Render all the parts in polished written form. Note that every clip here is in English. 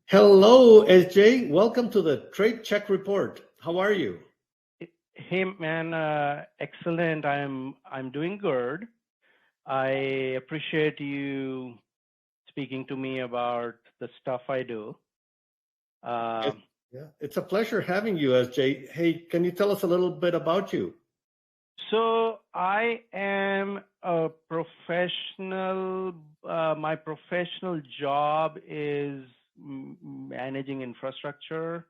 Hello, SJ. Welcome to the Trade Check Report. How are you? Hey man, excellent. I'm doing good. I appreciate you speaking to me about the stuff I do. Yeah, it's a pleasure having you, SJ. Hey, can you tell us a little bit about you? So I am a professional. My professional job is managing infrastructure,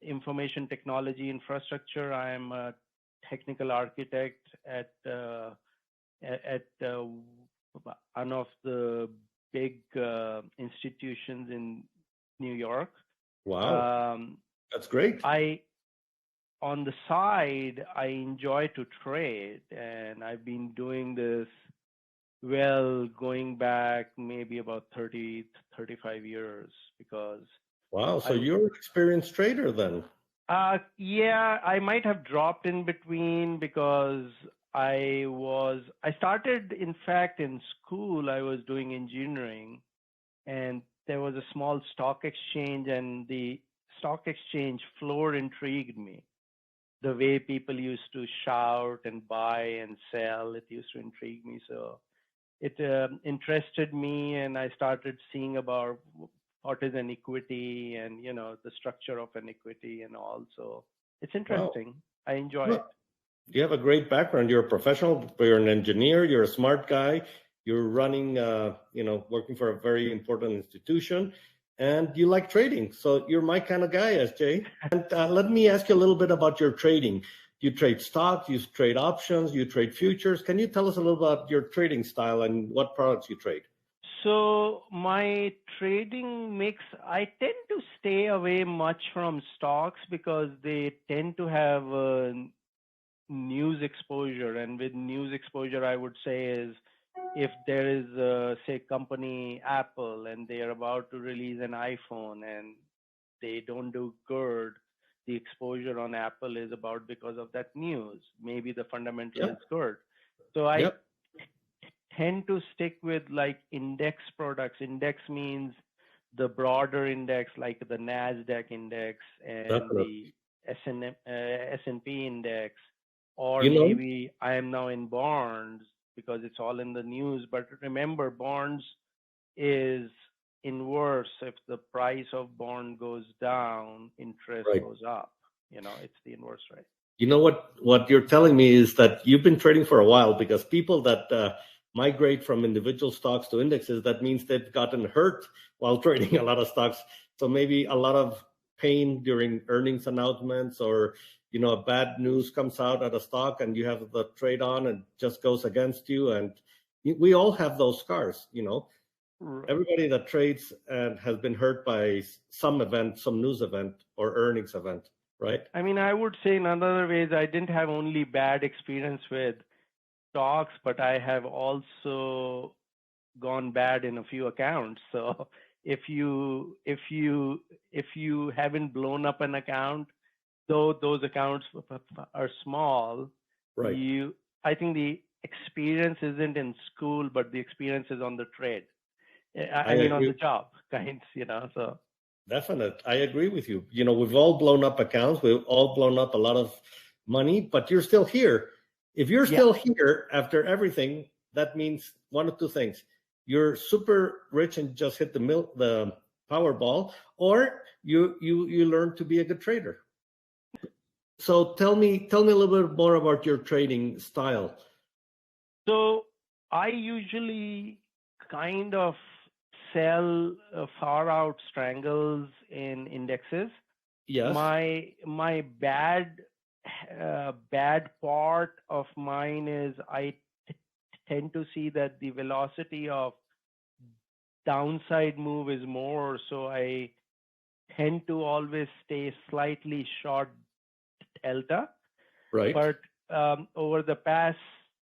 information technology infrastructure. I am a technical architect at one of the big institutions in New York. Wow, that's great. On the side, I enjoy to trade, and I've been doing this going back maybe about 30, 35 years because Wow, so I you're an experienced trader then. Yeah, I might have dropped in between because I started, in fact, in school. I was doing engineering, and there was a small stock exchange, and the stock exchange floor intrigued me. The way people used to shout and buy and sell, it used to intrigue me. So it interested me, and I started seeing about what is an equity and the structure of an equity and all. So it's Wow. interesting. I enjoy it. Well, you have a great background. You're a professional, you're an engineer, you're a smart guy, you're running, working for a very important institution, and you like trading. So you're my kind of guy, SJ. And let me ask you a little bit about your trading. You trade stocks, you trade options, you trade futures. Can you tell us a little about your trading style and what products you trade? So my trading mix, I tend to stay away much from stocks because they tend to have news exposure. And with news exposure, I would say is if there is, say, company Apple and they are about to release an iPhone and they don't do good, the exposure on Apple is about because of that news. Maybe the fundamental is Yep. good. So I Yep. tend to stick with like index products. Index means the broader index, like the NASDAQ index and Definitely. the S&P index, or You know, maybe I am now in bonds because it's all in the news. But remember, bonds is inverse. If the price of bond goes down, interest right. goes up. It's the inverse, right? You know what you're telling me is that you've been trading for a while because people that migrate from individual stocks to indexes, that means they've gotten hurt while trading a lot of stocks. So maybe a lot of pain during earnings announcements, or a bad news comes out at a stock and you have the trade on and just goes against you. And we all have those scars. Everybody that trades and has been hurt by some event, some news event or earnings event, right? I mean, I would say in other ways, I didn't have only bad experience with stocks, but I have also gone bad in a few accounts. So if you haven't blown up an account, though those accounts are small, Right. I think the experience isn't in school, but the experience is on the trade. I I mean, on agree. the job, so. Definite. I agree with you. We've all blown up accounts. We've all blown up a lot of money, but you're still here. If you're Yeah. still here after everything, that means one of two things. You're super rich and just hit the Powerball, or you learn to be a good trader. So tell me a little bit more about your trading style. So I usually kind of sell far out strangles in indexes. Yes. My bad part of mine is I tend to see that the velocity of downside move is more, so I tend to always stay slightly short delta. Right. But over the past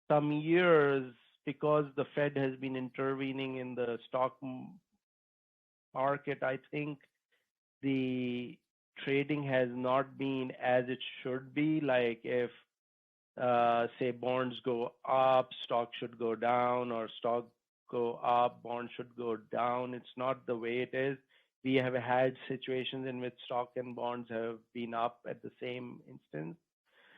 some years, because the Fed has been intervening in the stock market, I think the trading has not been as it should be. Like if, say, bonds go up, stock should go down, or stock go up, bond should go down. It's not the way it is. we have had situations in which stock and bonds have been up at the same instance.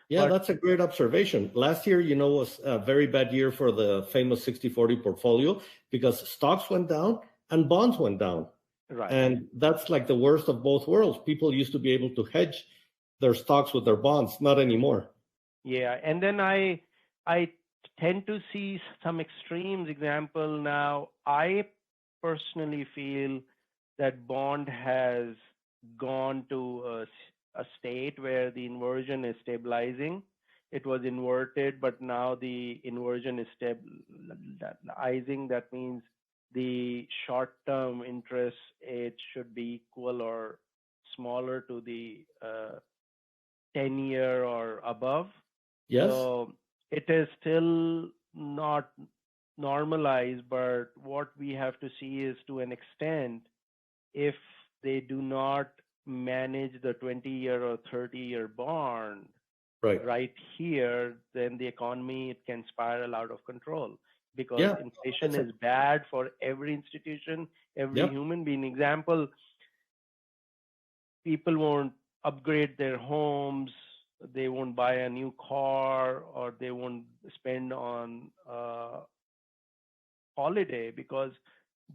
Yeah, that's a great observation. Last year, was a very bad year for the famous 60/40 portfolio because stocks went down and bonds went down. Right. And that's like the worst of both worlds. People used to be able to hedge their stocks with their bonds, not anymore. Yeah, and then I tend to see some extremes. Example, now I personally feel that bond has gone to a state where the inversion is stabilizing. It was inverted, but now the inversion is stabilizing. That means the short-term interest rate should be equal or smaller to the 10-year or above. Yes. So it is still not normalized, but what we have to see is, to an extent, if they do not manage the 20-year or 30-year bond right here, then the economy, it can spiral out of control, because inflation is bad for every institution, every human being. Example, people won't upgrade their homes, they won't buy a new car, or they won't spend on holiday, because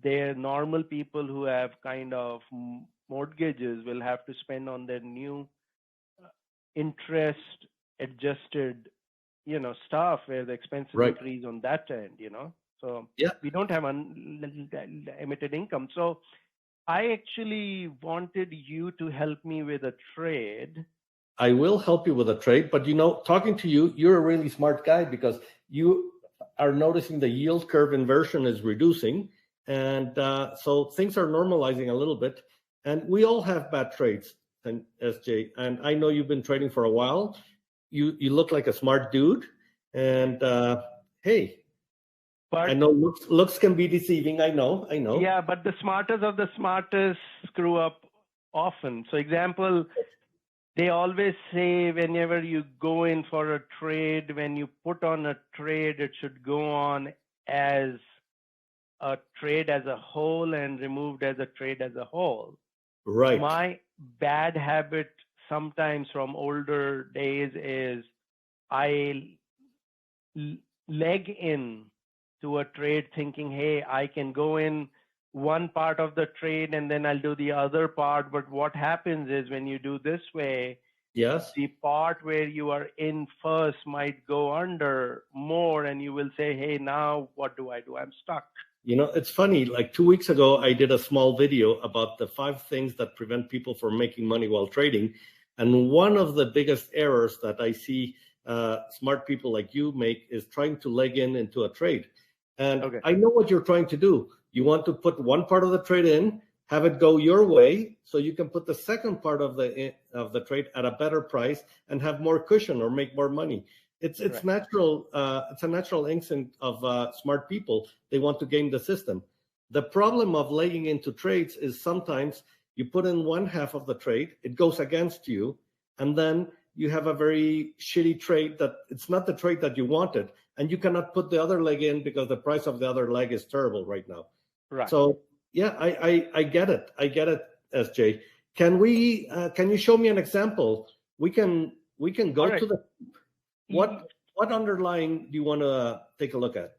they're normal people who have kind of mortgages will have to spend on their new interest adjusted stuff, where the expenses increase on that end. So we don't have unlimited income. So I actually wanted you to help me with a trade. I will help you with a trade, but talking to you, you're a really smart guy, because you are noticing the yield curve inversion is reducing, and so things are normalizing a little bit. And we all have bad trades, and SJ, and I know you've been trading for a while. You look like a smart dude, and hey, but I know looks can be deceiving. I know. Yeah, but the smartest of the smartest screw up often. So example, they always say whenever you go in for a trade, when you put on a trade, it should go on as a trade as a whole and removed as a trade as a whole. Right. My bad habit sometimes from older days is I leg in to a trade thinking, hey, I can go in one part of the trade and then I'll do the other part. But what happens is, when you do this way, the part where you are in first might go under more, and you will say, hey, now what do I do? I'm stuck. It's funny, like 2 weeks ago, I did a small video about the 5 things that prevent people from making money while trading. And one of the biggest errors that I see smart people like you make is trying to leg into a trade. And I know what you're trying to do. You want to put one part of the trade in, have it go your way, so you can put the second part of the trade at a better price and have more cushion or make more money. It's natural. It's a natural instinct of smart people. They want to game the system. The problem of laying into trades is sometimes you put in one half of the trade, it goes against you, and then you have a very shitty trade that it's not the trade that you wanted, and you cannot put the other leg in because the price of the other leg is terrible right now. Right. So yeah, I get it. I get it, SJ. Can you show me an example? We can go to the what underlying do you want to take a look at?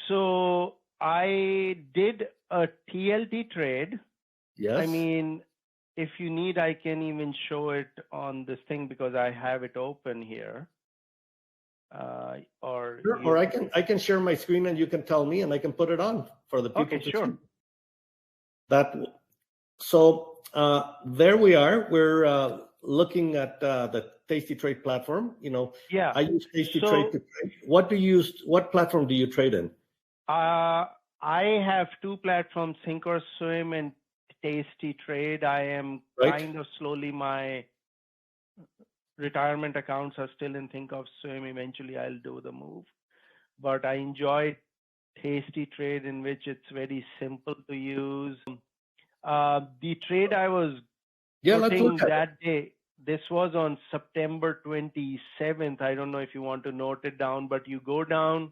So I did a TLT trade. Yes. I mean, if you need, I can even show it on this thing because I have it open here. Or I can share my screen and you can tell me and I can put it on for the people to see. So there we are. We're looking at the Tasty Trade platform. I use Tasty Trade to trade. What platform do you trade in? I have 2 platforms, Thinkorswim and Tasty Trade. I am kind of slowly, my retirement accounts are still in Thinkorswim. Eventually I'll do the move, but I enjoy Tasty Trade, in which it's very simple to use. The trade I was putting that day, this was on September 27th. I don't know if you want to note it down, but you go down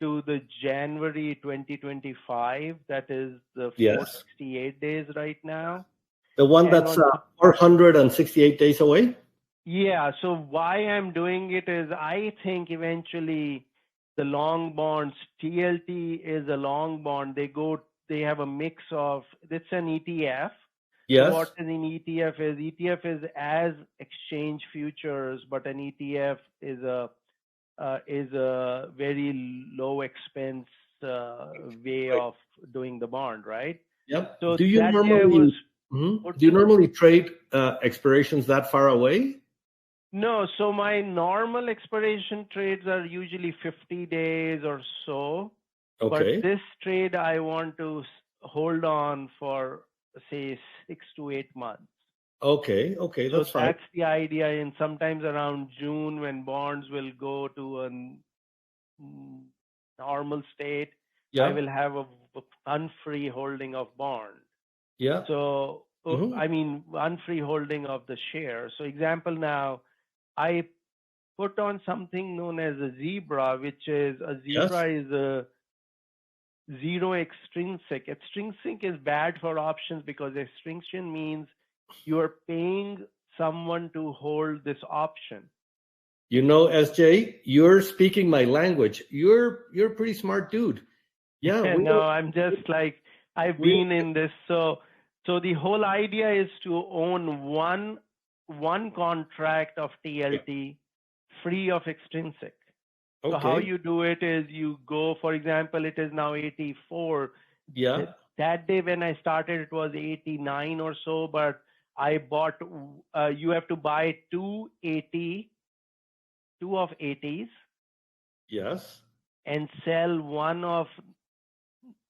to the January 2025. That is the Yes. 468 days right now. The one And that's 468 days away? Yeah. So why I'm doing it is I think eventually the long bonds, TLT is a long bond. They have a mix of, it's an ETF. Yes. So what an ETF is? ETF is as exchange futures, but an ETF is a very low expense way of doing the bond, right? Yep. So Do you that normally day was do you normally trade expirations that far away? No, so my normal expiration trades are usually 50 days or so. Okay. But this trade I want to hold on for say 6 to 8 months. Okay, that's fine. That's the idea. And sometimes around June, when bonds will go to a normal state, Yeah. I will have a unfree holding of bond. Yeah. So I mean unfree holding of the share. So example now, I put on something known as a zebra, which is is a zero extrinsic. Extrinsic is bad for options because extrinsic means you are paying someone to hold this option. You know, SJ, you're speaking my language. You're a pretty smart dude. Yeah. No, I'm just like, I've been in this. So the whole idea is to own one contract of TLT free of extrinsic. Okay. So how you do it is you go, for example, it is now 84. Yeah. That day when I started, it was 89 or so, but I bought, you have to buy two of 80s. Yes. And sell one of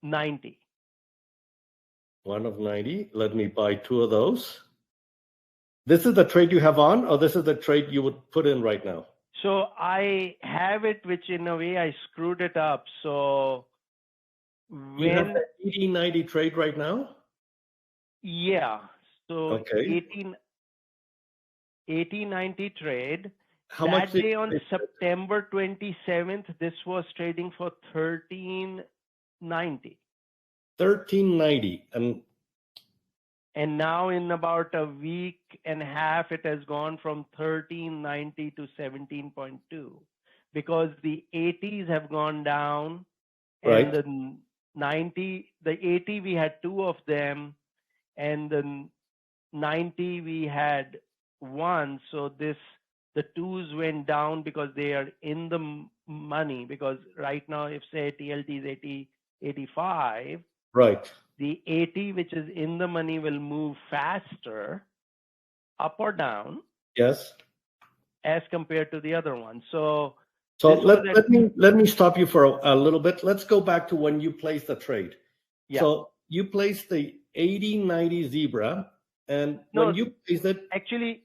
90. One of 90. Let me buy two of those. This is the trade you have on, or this is the trade you would put in right now? So I have it, which in a way I screwed it up. So you have the 80-90 trade right now? Yeah. So okay. 80-90 trade. How that much day on September 27th, this was trading for 1390. 1390. And now in about a week and a half, it has gone from 1390 to 17.2 because the 80s have gone down. Right. And the 80, we had two of them, and the 90, we had one. So the twos went down because they are in the money, because right now, if say TLT is 85, right. The 80, which is in the money, will move faster up or down. Yes. As compared to the other one. So let me stop you for a little bit. Let's go back to when you placed the trade. Yeah. So you placed the 80-90 zebra, and when you placed it, actually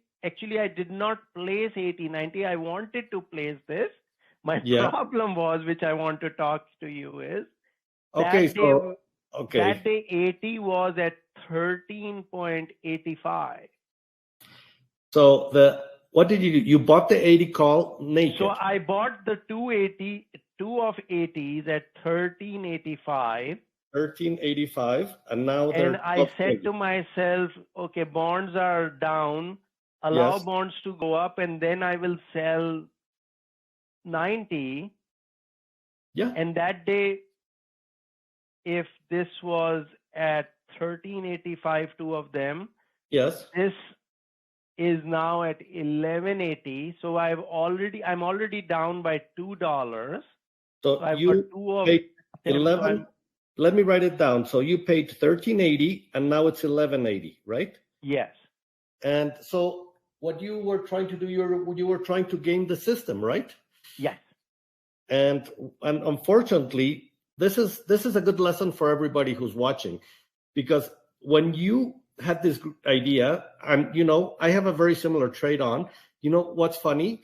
I did not place 80-90. I wanted to place this. My problem was, which I want to talk to you, is okay. That day 80 was at 13.85. So what did you do? You bought the 80 call naked. So I bought the two of 80s at 1385. 1385, and now and I said to myself, okay, bonds are down. Allow bonds to go up, and then I will sell 90. Yeah. And that day, if this was at 1385, two of them. Yes. This is now at 1180. So I'm already down by $2. So I've you got two of paid 11. Let me write it down. So you paid 1380, and now it's 1180, right? Yes. And so what you were trying to do, you were trying to game the system, right? Yes. And unfortunately, this is a good lesson for everybody who's watching, because when you had this idea, I have a very similar trade on. You know what's funny?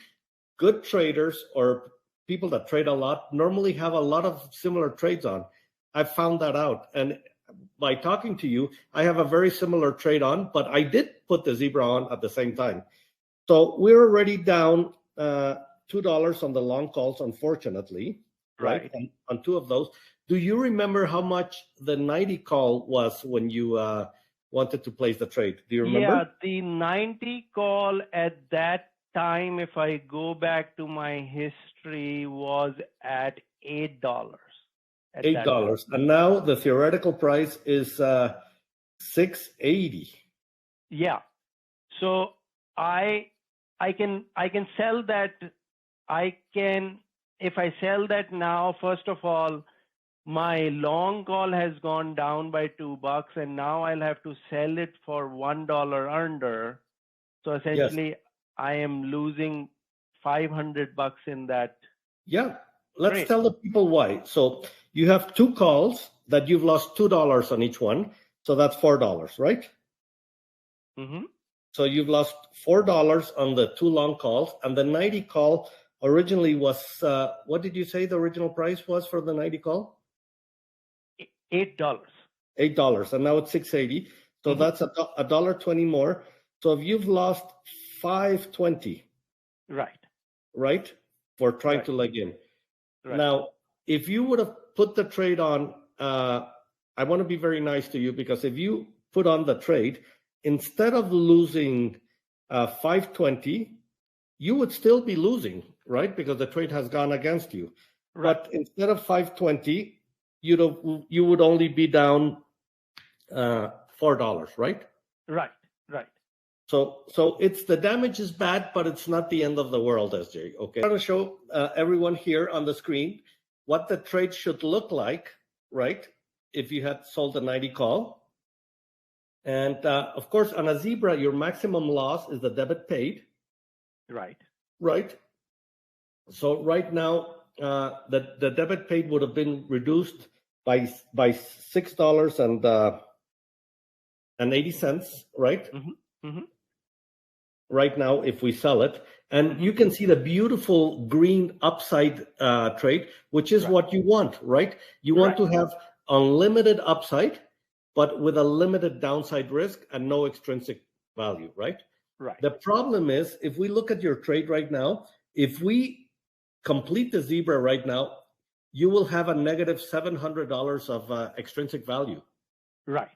Good traders or people that trade a lot normally have a lot of similar trades on. I found that out, and by talking to you, I have a very similar trade on, but I did put the zebra on at the same time. So we're already down $2 on the long calls, unfortunately. right? On two of those. Do you remember how much the 90 call was when you wanted to place the trade? Do you remember? Yeah, the 90 call at that time, if I go back to my history, was at $8. $8. And now the theoretical price is $6.80. Yeah. So I can sell that. If I sell that now, first of all, my long call has gone down by $2, and now I'll have to sell it for $1 under. So essentially, Yes. I am losing $500 in that. Yeah. Let's trade. tell the people why. So you have two calls that you've lost $2 on each one. So that's $4, right? Mm-hmm. So you've lost $4 on the two long calls, and the 90 call originally was, what did you say the original price was for the 90 call? $8. $8, and now it's $6.80. So that's $1.20 more. So if you've lost $5.20, right, for trying to leg in. Right. Now, if you would have put the trade on, I want to be very nice to you, because if you put on the trade, instead of losing $5.20, you would still be losing, right? Because the trade has gone against you. Right. But instead of $5.20, you would only be down $4, right? Right. So it's the damage is bad, but it's not the end of the world, SJ. Okay. I'm going to show everyone here on the screen what the trade should look like, right? If you had sold a 90 call. And of course, on a zebra, your maximum loss is the debit paid. Right. So right now, the debit paid would have been reduced by $6.80, right? Right now, if we sell it, and you can see the beautiful green upside trade, which is what you want, right? You want to have unlimited upside, but with a limited downside risk and no extrinsic value, right? The problem is, if we look at your trade right now, if we complete the zebra right now, you will have a negative $700 of extrinsic value. Right.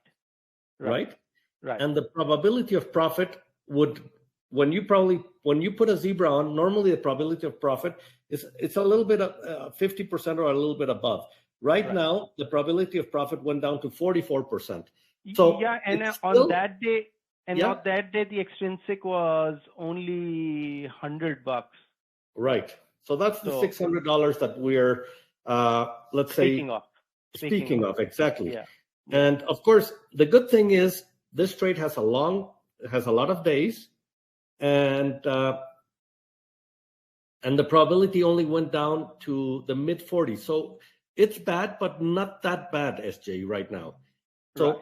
And the probability of profit would, when you put a zebra on, normally the probability of profit it's a little bit 50% or a little bit above. Right now, the probability of profit went down to 44%. So yeah, and on that day, the extrinsic was only $100. Right. So that's the $600 that we're speaking of exactly. Yeah. And of course, the good thing is this trade has a lot of days, and the probability only went down to the mid 40s. So it's bad, but not that bad, SJ, right now. So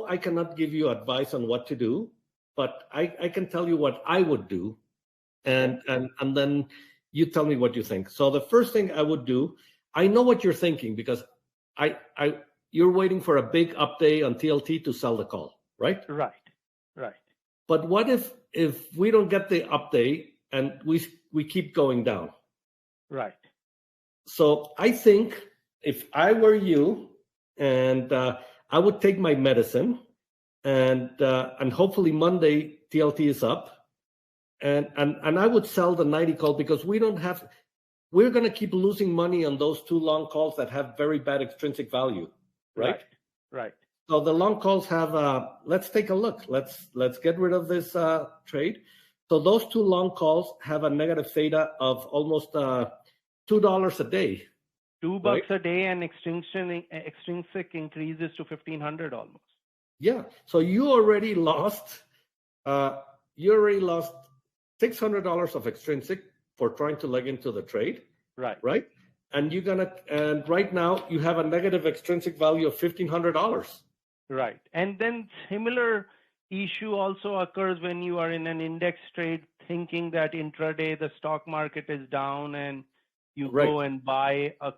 I cannot give you advice on what to do, but I can tell you what I would do, and then you tell me what you think. So the first thing I would do, I know what you're thinking, because you're waiting for a big up day on TLT to sell the call, right? Right. But what if we don't get the up day and we keep going down? Right. So I think if I were you, and I would take my medicine, and hopefully Monday TLT is up, and I would sell the 90 call, because we're going to keep losing money on those two long calls that have very bad extrinsic value, right? So the long calls have, let's take a look. Let's get rid of this trade. So those two long calls have a negative theta of almost $2 a day. $2 a day, and extrinsic increases to $1,500 almost. Yeah. So you already lost $600 of extrinsic for trying to leg into the trade. Right. And right now you have a negative extrinsic value of $1,500. Right. And then similar issue also occurs when you are in an index trade, thinking that intraday the stock market is down, and you go and buy a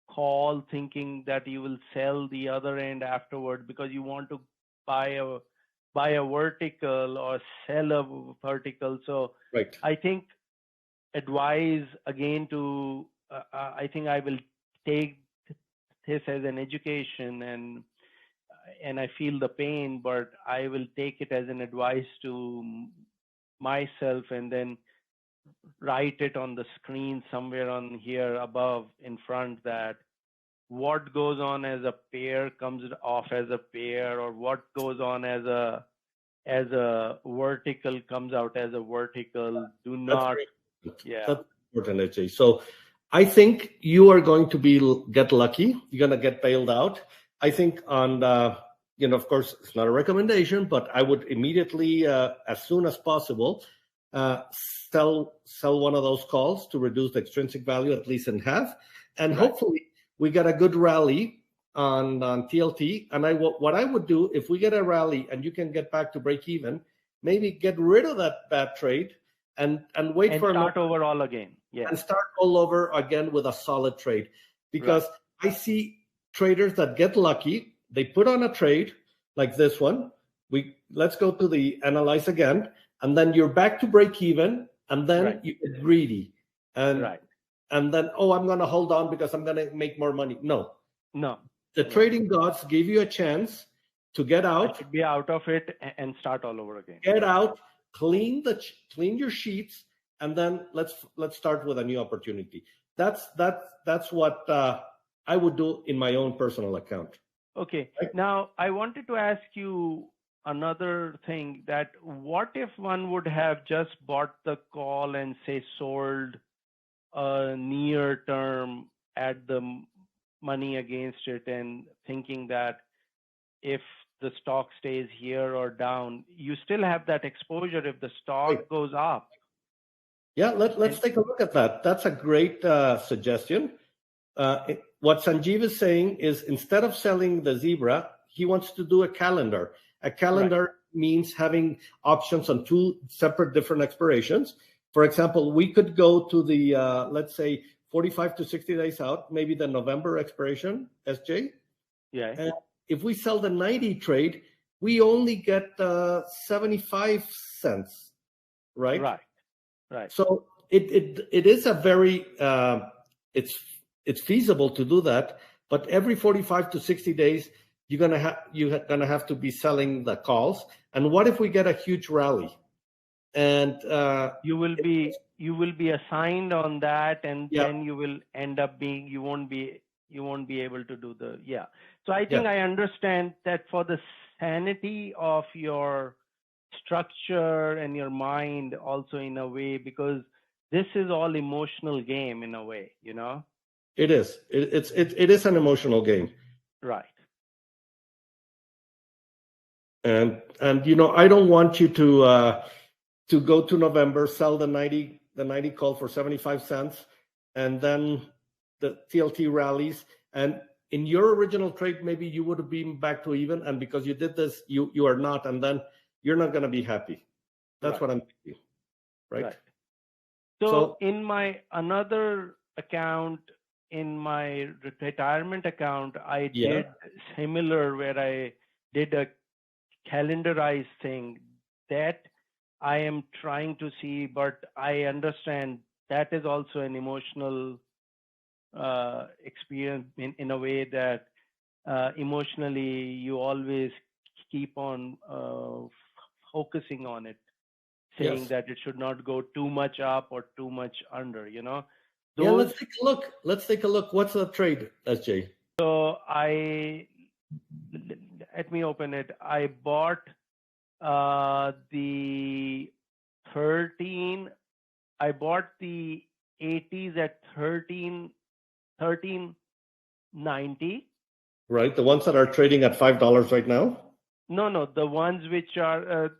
call thinking that you will sell the other end afterward, because you want to buy a vertical or sell a vertical. So I think advise again to I think I will take this as an education, and I feel the pain, but I will take it as an advice to myself, and then write it on the screen somewhere on here above in front, that what goes on as a pair comes off as a pair, or what goes on as a vertical comes out as a vertical. Do That's not, very yeah. That's important, Ajay. So I think you are going to get lucky. You're going to get bailed out. I think on of course, it's not a recommendation, but I would immediately, as soon as possible, sell one of those calls to reduce the extrinsic value at least in half, and hopefully we get a good rally on TLT. And what I would do, if we get a rally and you can get back to break even, maybe get rid of that bad trade and wait for start over all again. Yeah. And start all over again with a solid trade. Because I see traders that get lucky, they put on a trade like this one. Let's go to the analyze again, and then you're back to break even, and then you get greedy. And then, I'm going to hold on because I'm going to make more money. No. The trading gods give you a chance to get out. I should be out of it and start all over again. Get out, clean your sheets, and then let's start with a new opportunity. That's what I would do in my own personal account. Okay. Right? Now, I wanted to ask you another thing, that what if one would have just bought the call and say sold a near term at the money against it, and thinking that if the stock stays here or down, you still have that exposure if the stock goes up. Yeah, let's take a look at that. That's a great suggestion. What Sanjeev is saying is, instead of selling the zebra, he wants to do a calendar. A calendar means having options on two separate different expirations. For example, we could go to the, let's say, 45 to 60 days out, maybe the November expiration, SJ. Yeah. And if we sell the 90 trade, we only get 75 cents, right? Right. So it is a very, it's feasible to do that, but every 45 to 60 days, you're gonna have to be selling the calls. And what if we get a huge rally? And you will be assigned on that, and then you will end up being, you won't be able to do the So I think I understand that for the sanity of your structure and your mind also, in a way, because this is all emotional game in a way, It is. It is an emotional game. Right. And I don't want you to go to November, sell the 90 call for 75 cents, and then the TLT rallies, and in your original trade, maybe you would have been back to even, and because you did this, you are not, and then you're not going to be happy. That's what I'm thinking, right? So in my another account, in my retirement account, I did similar, where I did a calendarized thing that I am trying to see, but I understand that is also an emotional experience in a way that emotionally you always keep on focusing on it, saying that it should not go too much up or too much under, let's take a look. What's the trade, SJ? So let me open it. I bought the 13. I bought the 80s at 13.90. Right, the ones that are trading at $5 right now. No, the ones which are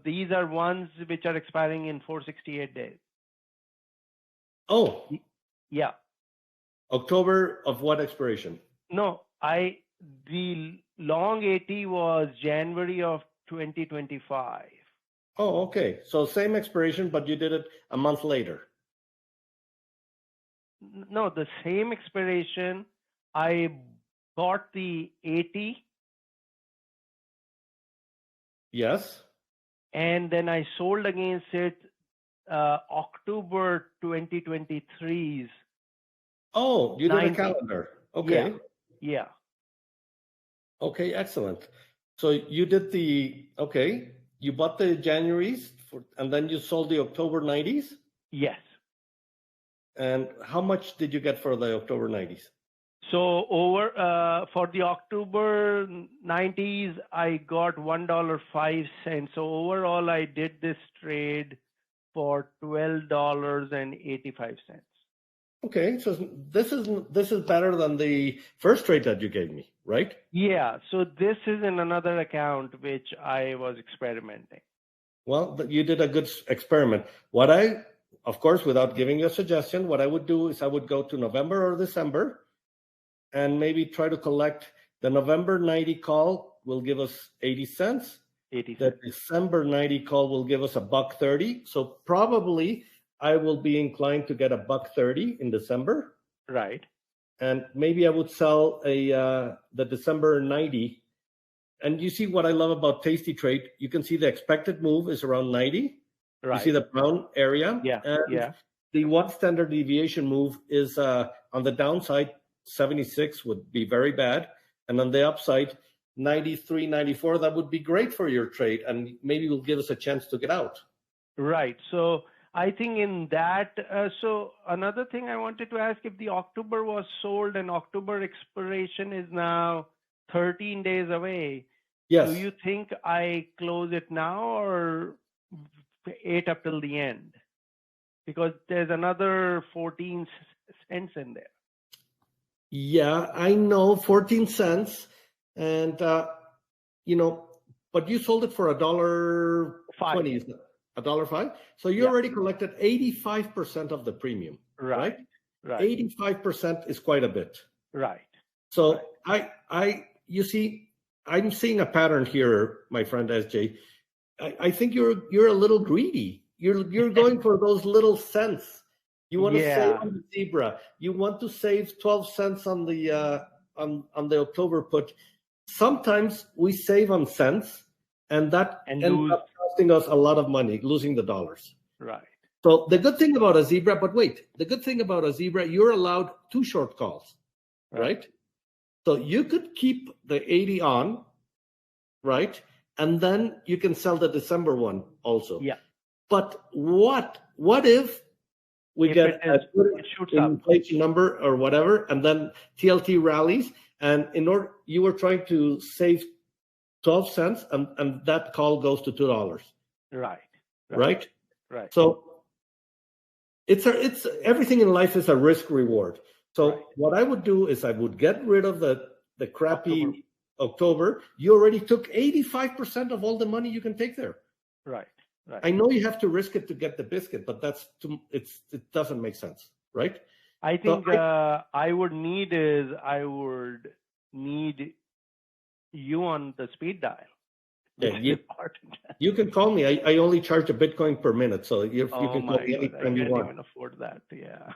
these are ones which are expiring in 468 days. Oh, yeah. October of what expiration? No, the long 80 was January of 2025. Oh, okay. So same expiration, but you did it a month later. No, the same expiration. I bought the 80. Yes. And then I sold against it October 2023's Oh, you did a 90. calendar. Okay. Yeah. Okay, excellent. So you did you bought the Januaries and then you sold the October 90s? Yes. And how much did you get for the October 90s? So for the October 90s, I got $1.05. So overall, I did this trade for $12.85. Okay, so this is better than the first trade that you gave me, right? Yeah. So this is in another account which I was experimenting. Well, you did a good experiment. Of course, without giving you a suggestion, what I would do is I would go to November or December and maybe try to collect the November 90 call will give us 80 cents. 80 The cents. December 90 call will give us $1.30. So probably I will be inclined to get $1.30 in December. Right. And maybe I would sell the December 90. And you see what I love about Tasty Trade, you can see the expected move is around 90. Right. You see the brown area? Yeah. And the one standard deviation move is on the downside, 76 would be very bad. And on the upside, 93, 94, that would be great for your trade. And maybe will give us a chance to get out. Right. So I think in that, so another thing I wanted to ask, if the October was sold and October expiration is now 13 days away, Yes. do you think I close it now or wait up till the end? Because there's another 14 cents in there. Yeah, I know, 14 cents. And, but you sold it for $1.20, $1.05. So you already collected 85% of the premium, right? Right. 85% is quite a bit. Right. So you see, I'm seeing a pattern here, my friend SJ. I think you're a little greedy. You're going for those little cents. You want to save on the zebra. You want to save 12 cents on the October put. Sometimes we save on cents, and that ends up costing us a lot of money, losing the dollars. Right. So the good thing about a zebra, you're allowed 2 short calls, right? So you could keep the 80 on, right? And then you can sell the December one also. Yeah. But what if we get a good inflation number or whatever, and then TLT rallies, and you were trying to save 12 cents, and that call goes to $2. Right. So it's everything in life is a risk reward. So what I would do is I would get rid of the crappy October. You already took 85% of all the money you can take there. Right. I know you have to risk it to get the biscuit, but it doesn't make sense, right? I think I would need you on the speed dial. Yeah, you can call me. I only charge a Bitcoin per minute, so you can call me anytime you want. I can't even afford that. Yeah.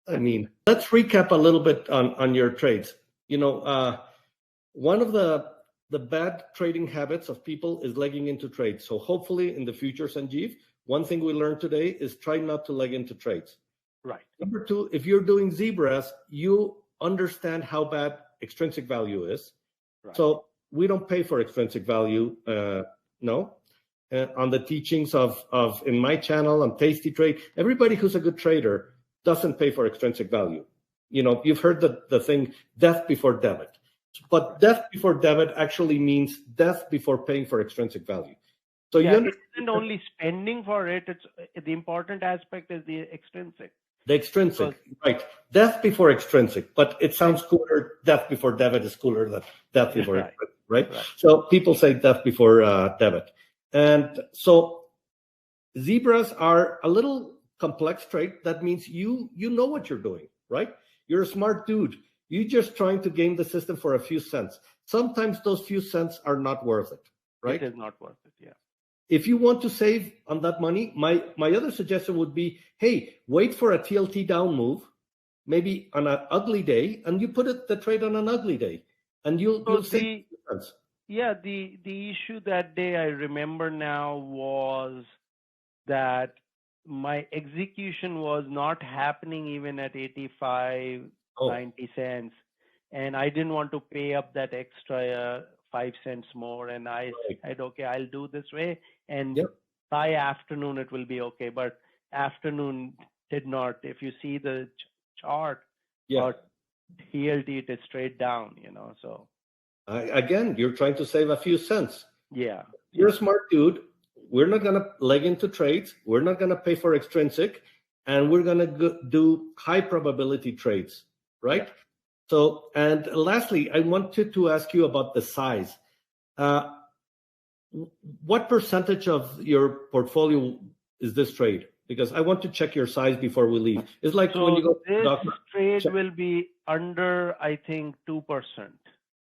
I mean, let's recap a little bit on your trades. One of the bad trading habits of people is legging into trades. So hopefully in the future, Sanjeev, one thing we learned today is try not to leg into trades. Right. Number 2, if you're doing zebras, you understand how bad extrinsic value is. Right. So we don't pay for extrinsic value, no. On the teachings of in my channel on Tasty Trade, everybody who's a good trader doesn't pay for extrinsic value. You've heard the thing, death before debit. But death before debit actually means death before paying for extrinsic value. So it isn't only spending for it. It's the important aspect is the extrinsic. The extrinsic, right? Death before extrinsic, but it sounds cooler. Death before debit is cooler than death before extrinsic, right? So people say death before debit, and so zebras are a little complex trade. That means you know what you're doing, right? You're a smart dude. You're just trying to game the system for a few cents. Sometimes those few cents are not worth it, right? It is not worth it, yeah. If you want to save on that money, my other suggestion would be, hey, wait for a TLT down move, maybe on an ugly day, and you put the trade on an ugly day, and you'll save. Yeah, the issue that day I remember now was that my execution was not happening even at 85 90 cents. And I didn't want to pay up that extra 5 cents more. And I said, okay, I'll do this way. And by afternoon, it will be okay. But afternoon did not. If you see the chart, or TLT, it is straight down, so. Again, you're trying to save a few cents. Yeah. You're a smart dude. We're not going to leg into trades. We're not going to pay for extrinsic. And we're going to do high probability trades, right? Yeah. So, and lastly, I wanted to ask you about the size. What percentage of your portfolio is this trade? Because I want to check your size before we leave. It's like when you go to the doctor. This trade will be under, I think, 2%.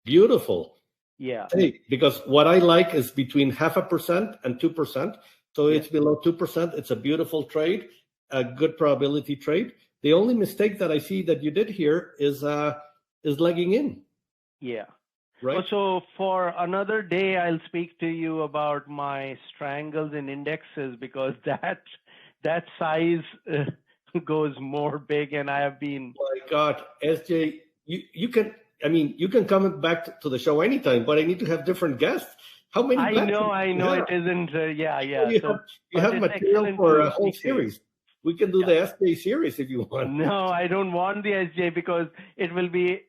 Beautiful. Yeah. Hey, because what I like is between 0.5% and 2%. So it's below 2%. It's a beautiful trade, a good probability trade. The only mistake that I see that you did here is legging in. Yeah. Right. So for another day, I'll speak to you about my strangles in indexes, because that size goes more big, and I have been. Oh my God, SJ, you can. I mean, you can come back to the show anytime, but I need to have different guests. How many? I know it isn't. Yeah. You have material for a whole series. We can do the SJ series if you want. No, I don't want the SJ, because it will be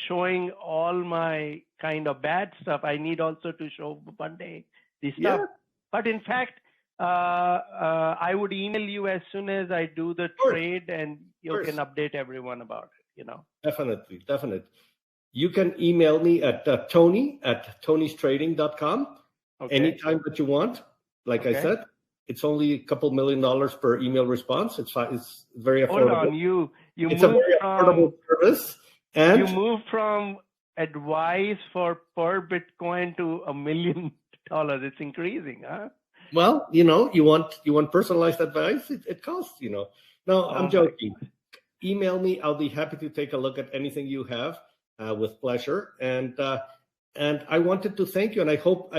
showing all my kind of bad stuff. I need also to show one day the stuff. Yeah. But in fact, I would email you as soon as I do the trade, and you can update everyone about it. Definitely. You can email me at tony@tonystrading.com anytime that you want. Like I said, it's only a couple $1 million per email response. It's fine. It's very affordable. Hold on, it's a very affordable service. And you move from advice per Bitcoin to $1 million. It's increasing, huh? Well, you want personalized advice. It costs. No, I'm joking. Email me. I'll be happy to take a look at anything you have with pleasure. And I wanted to thank you. And I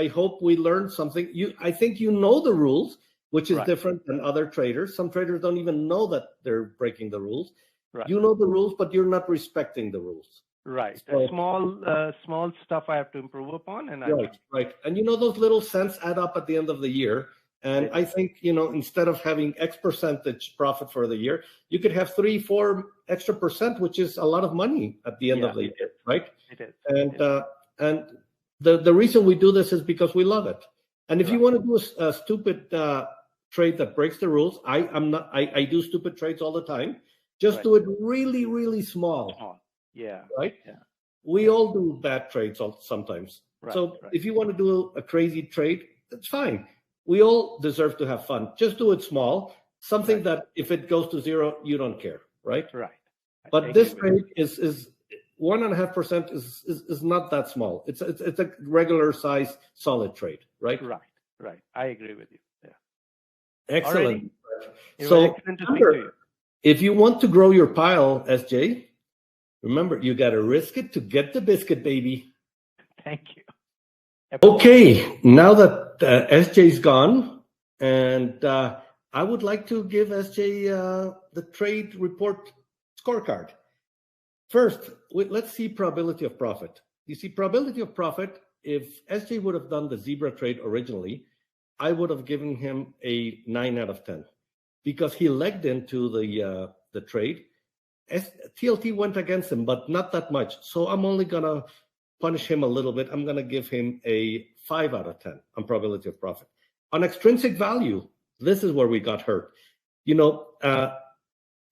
hope we learned something. I think you know the rules, which is different than other traders. Some traders don't even know that they're breaking the rules. Right. You know the rules, but you're not respecting the rules. Right. So, small stuff I have to improve upon. And right. And those little cents add up at the end of the year. And I think, instead of having X percentage profit for the year, you could have 3-4 extra percent, which is a lot of money at the end of the year, right? It is. And the reason we do this is because we love it. And if you want to do a stupid trade that breaks the rules, I do stupid trades all the time. Just do it really, really small. Yeah. Right? Yeah. We all do bad trades sometimes. Right. So if you want to do a crazy trade, that's fine. We all deserve to have fun. Just do it small. Something that if it goes to zero, you don't care, right? Right. But this trade is 1.5% is not that small. It's a regular size solid trade, right? Right. I agree with you. Yeah. Excellent. So excellent to speak to you. If you want to grow your pile, SJ, remember you got to risk it to get the biscuit, baby. Thank you. Okay, now that SJ's gone, and I would like to give SJ the trade report scorecard. First, let's see probability of profit. You see, probability of profit, if SJ would have done the zebra trade originally, I would have given him a 9 out of 10 because he legged into the trade. TLT went against him, but not that much. So I'm only going to punish him a little bit. I'm going to give him a 5 out of 10 on probability of profit. On extrinsic value, this is where we got hurt.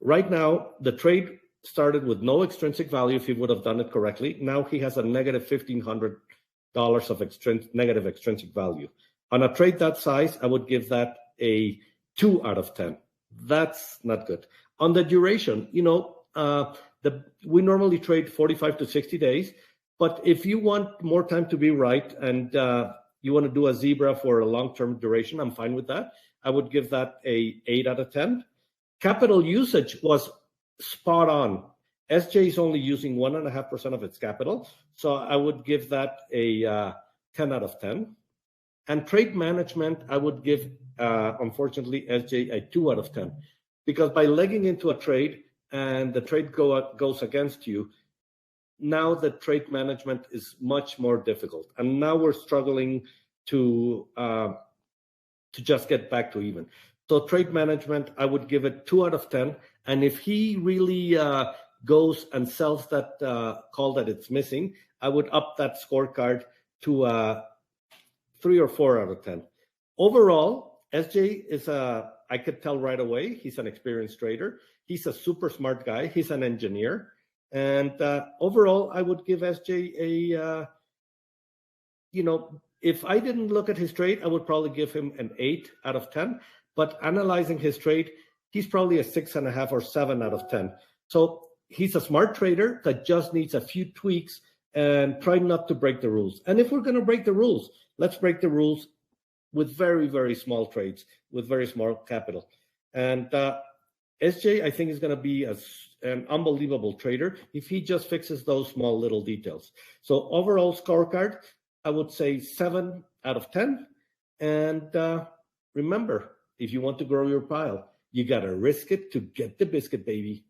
Right now, the trade started with no extrinsic value if he would have done it correctly. Now he has a negative $1,500 of negative extrinsic value. On a trade that size, I would give that a 2 out of 10. That's not good. On the duration, we normally trade 45 to 60 days. But if you want more time to be right and you want to do a zebra for a long-term duration, I'm fine with that. I would give that a 8 out of 10. Capital usage was spot on. SJ is only using 1.5% of its capital. So I would give that a 10 out of 10. And trade management, I would give, unfortunately, SJ a 2 out of 10. Because by legging into a trade and the trade goes against you, now the trade management is much more difficult. And now we're struggling to just get back to even. So trade management, I would give it 2 out of 10. And if he really goes and sells that call that it's missing, I would up that scorecard to 3 or 4 out of 10. Overall, SJ is I could tell right away, he's an experienced trader. He's a super smart guy. He's an engineer. And overall, I would give SJ a, if I didn't look at his trade, I would probably give him an 8 out of 10. But analyzing his trade, he's probably a 6.5 or 7 out of 10. So he's a smart trader that just needs a few tweaks and try not to break the rules. And if we're going to break the rules, let's break the rules with very, very small trades, with very small capital. And SJ, I think, is going to be an unbelievable trader if he just fixes those small little details. So overall scorecard, I would say 7 out of 10. And remember, if you want to grow your pile, you got to risk it to get the biscuit, baby.